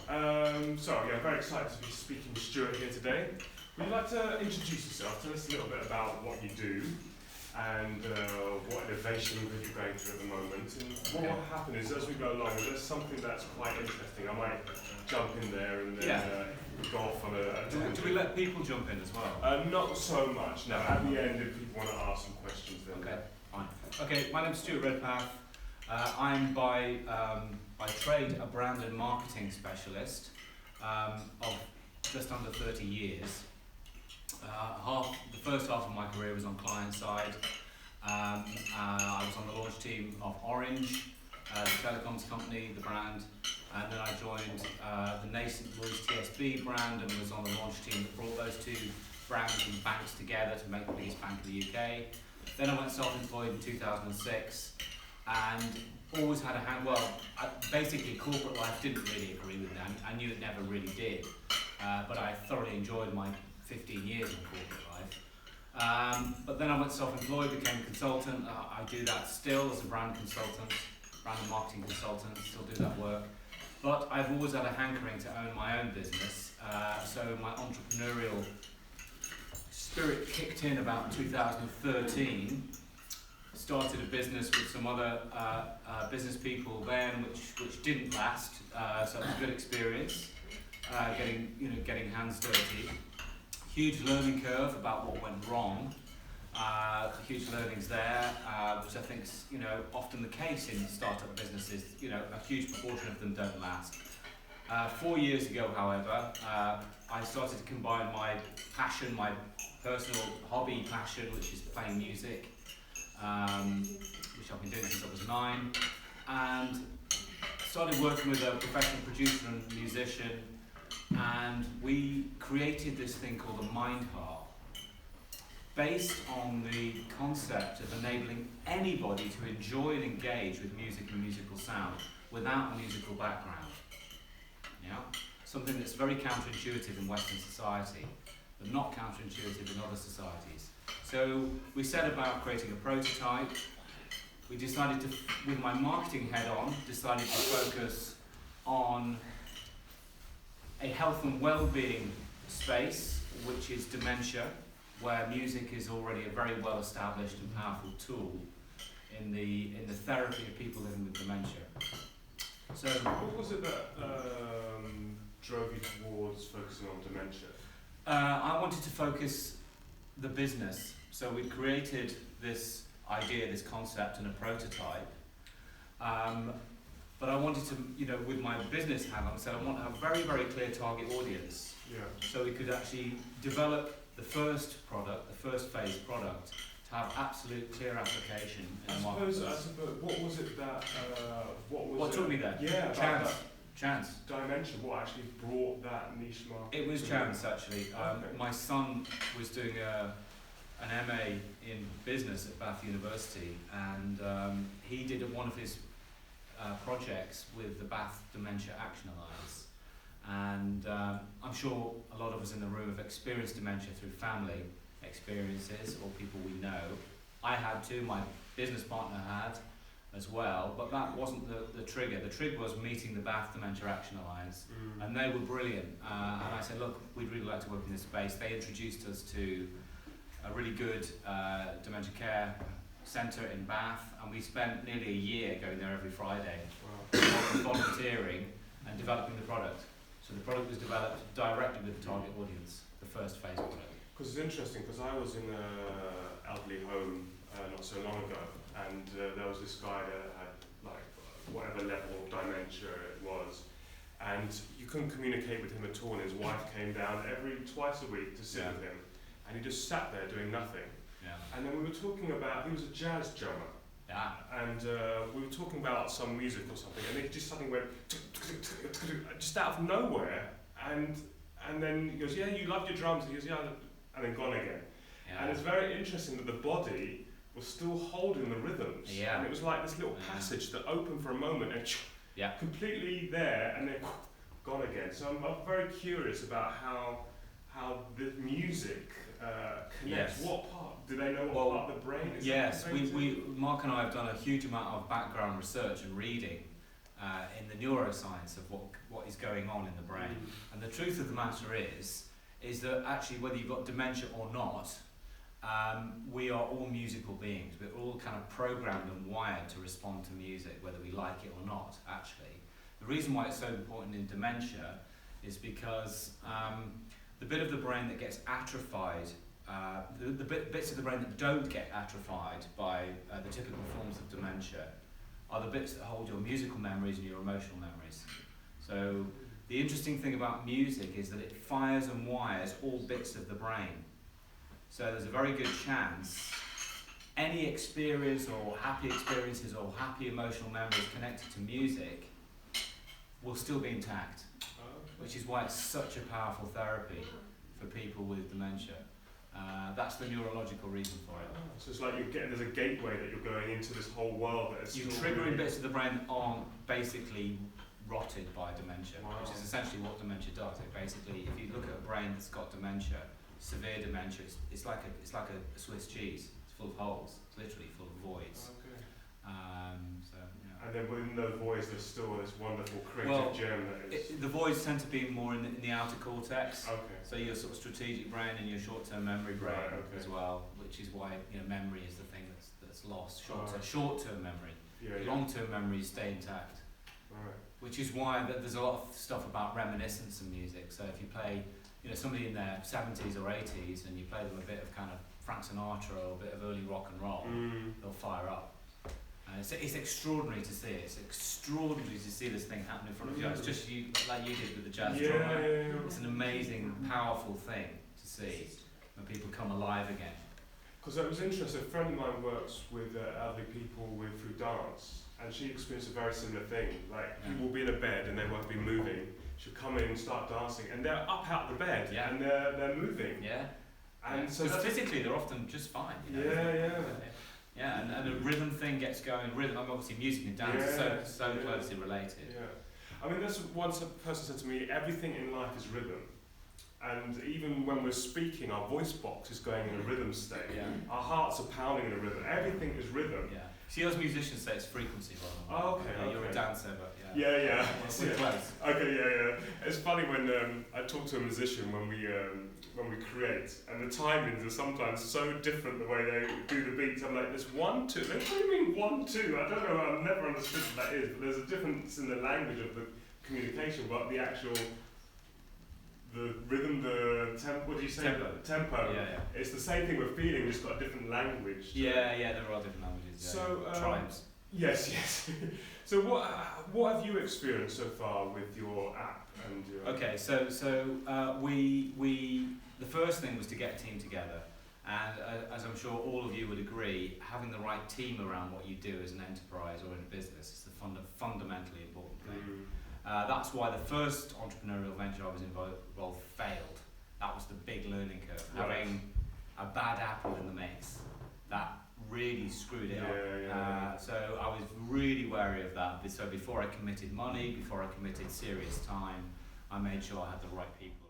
I'm very excited to be speaking with Stewart here today. Would you like to introduce yourself? Tell us a little bit about what you do and what innovation you're going through at the moment. And what will happen is, as we go along, if there's something that's quite interesting, I might jump in there and then go off on a do we let people jump in as well? Not so much, no. At the end, if people want to ask some questions, then... Okay, fine. Okay, my name's Stewart Redpath. I'm by trade a brand and marketing specialist of just under 30 years. The first half of my career was on client side. I was on the launch team of Orange, the telecoms company, the brand, and then I joined the nascent Lloyds TSB brand and was on the launch team that brought those two brands and banks together to make the biggest bank in the UK. Then I went self-employed in 2006 and always had a hand, basically corporate life didn't really agree with me. I knew it never really did, but I thoroughly enjoyed my 15 years in corporate life. But then I went self-employed, became a consultant. I do that still as a brand consultant, brand and marketing consultant, still do that work. But I've always had a hankering to own my own business, so my entrepreneurial spirit kicked in about 2013. Started a business with some other business people then, which didn't last. So it was a good experience, getting hands dirty. Huge learning curve about what went wrong. Huge learnings there, which I think is often the case in startup businesses. A huge proportion of them don't last. 4 years ago, however, I started to combine my passion, my personal hobby passion, which is playing music, which I've been doing since I was 9, and started working with a professional producer and musician, and we created this thing called the Mindharp, based on the concept of enabling anybody to enjoy and engage with music and musical sound without a musical background. Something that's very counterintuitive in Western society, but not counterintuitive in other societies. So we set about creating a prototype. We decided to, with my marketing head on, decided to focus on a health and well-being space, which is dementia, where music is already a very well-established and powerful tool in the therapy of people living with dementia. So, what was it that drove you towards focusing on dementia? I wanted to focus the business. So we created this idea, this concept and a prototype. But I wanted to, with my business hat on, I want to have a very, very clear target audience. Yeah. So we could actually develop the first product, the first phase product, to have absolute clear application in the marketplace. I suppose, what was it that, what took me there? Yeah, Chance. Dimension, what actually brought that niche market? It was chance, actually. Okay. My son was doing an MA in business at Bath University, and he did one of his projects with the Bath Dementia Action Alliance. And I'm sure a lot of us in the room have experienced dementia through family experiences or people we know. I had too, my business partner had as well, but that wasn't the trigger. The trigger was meeting the Bath Dementia Action Alliance, and they were brilliant. And I said, look, we'd really like to work in this space. They introduced us to a really good dementia care centre in Bath, and we spent nearly a year going there every Friday, volunteering and developing the product. So the product was developed directly with the target audience, the first phase product. Because it's interesting, because I was in an elderly home not so long ago, and there was this guy that had whatever level of dementia it was, and you couldn't communicate with him at all, and his wife came down twice a week to sit with him, and he just sat there doing nothing. Yeah. And then we were talking about, he was a jazz drummer. Yeah. And we were talking about some music or something, and he just suddenly went just out of nowhere, and then he goes, yeah, you love your drums, and he goes, yeah, and then gone again. Yeah. And it's very interesting that the body was still holding the rhythms, and it was like this little passage that opened for a moment and completely there, and then gone again. So I'm very curious about how the music connects. Yes. What part? Do they know what part of the brain is? Yes, Mark and I have done a huge amount of background research and reading in the neuroscience of what is going on in the brain. And the truth of the matter is that actually whether you've got dementia or not, we are all musical beings. We're all kind of programmed and wired to respond to music, whether we like it or not, actually. The reason why it's so important in dementia is because the bit of the brain that gets atrophied, the bits of the brain that don't get atrophied by the typical forms of dementia are the bits that hold your musical memories and your emotional memories. So the interesting thing about music is that it fires and wires all bits of the brain. So there's a very good chance any experience or happy experiences or happy emotional memories connected to music will still be intact, which is why it's such a powerful therapy for people with dementia. That's the neurological reason for it. So it's like there's a gateway that you're going into this whole world that is You're triggering bits of the brain that aren't basically rotted by dementia, which is essentially what dementia does. It basically, if you look at a brain that's got dementia, severe dementia, it's like a Swiss cheese. It's full of holes. It's literally full of voids. Okay. So, yeah. And then within those voids, there's still this wonderful creative gem that is. The voids tend to be more in the outer cortex. Okay. So your sort of strategic brain and your short-term memory brain as well, which is why memory is the thing that's lost. Short-term memory. Yeah. Long-term memories stay intact. Right. Which is why there's a lot of stuff about reminiscence in music. So if you play, somebody in their 70s or 80s and you play them a bit of kind of Frank Sinatra or a bit of early rock and roll, they'll fire up. And it's extraordinary to see. It's extraordinary to see this thing happen in front of you. It's just like you did with the jazz drummer. It's an amazing, powerful thing to see when people come alive again. Because it was interesting. A friend of mine works with elderly people through dance, and she experienced a very similar thing. Like people will be in a bed and they won't be moving. She'll come in and start dancing, and they're up out of the bed and they're moving. Yeah. And so physically they're often just fine. Yeah, and the rhythm thing gets going. Rhythm, obviously music and dance are so closely related. Yeah. I mean, once a person said to me, everything in life is rhythm. And even when we're speaking, our voice box is going in a rhythm state. Yeah. Our hearts are pounding in a rhythm. Everything is rhythm. Yeah. See, those musicians say it's frequency, by the way. Oh, okay. You're a dancer, but Yeah. We're close. Okay, yeah. It's funny when I talk to a musician when we create, and the timings are sometimes so different the way they do the beats. I'm like, there's 1, 2. What do you mean 1, 2? I don't know. I've never understood what that is. But there's a difference in the language of the communication, but the actual. The rhythm, the tempo, what do you say? Tempo. Yeah. It's the same thing we're feeling, just got a different language. Yeah, there are different languages. So, tribes. Yes. So what have you experienced so far with your app and your... Okay, so we the first thing was to get a team together, and as I'm sure all of you would agree, having the right team around what you do as an enterprise or in a business is the fundamentally important thing. That's why the first entrepreneurial venture I was involved failed. That was the big learning curve. Having a bad apple in the mix, that really screwed it up. So I was really wary of that. So before I committed money, before I committed serious time, I made sure I had the right people.